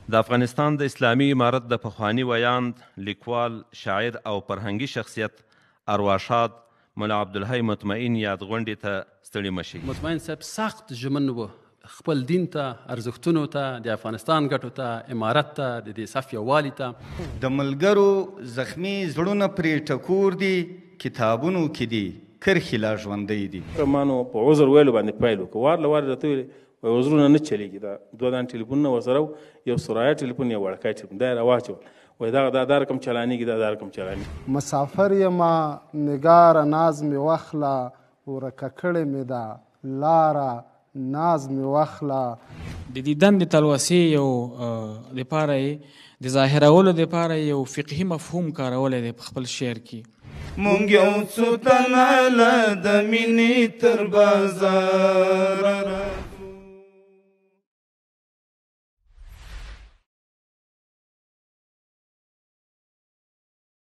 د افغانستان د اسلامي امارت د پخواني ویاند، لیکوال، شاعر او فرهنګي شخصیت ارواښاد ملا عبدالحی مطمئن یادغونډې ته ستړي مشي. مطمئن صاحب سخت ژمن و خپل دین ته، ارزښتونو ته، د افغانستان ګټو ته، امارت ته، د دې صف یووالي ته. د ملګرو زخمي زړونه پرې ټکور دي، کتابونو کې دي کرښې لا ژوندی دي. مانو په عذر ویلو باندې پیل وکړو، وار له واره راته ویلې وایي عذرونه نه چلېږي، دا دوه دانه ټلیفونونه ورسره یو سرایه ټلیفون یو وړکی ټلیفون دا یې راواچول، وایي دا رقم چلانېږي دا رقم چلانېږي. مسافر یما نگاره ناز مې واخله، ورکه کړې مې ده لاره ناز مې واخله. د دې دندې تلوسې یو دپاره یې د ظاهرولو دپاره یو فقهي مفهوم کارولی دی په خپل شعر کې. مونږ یو څو تنه له د مینې تر بازاره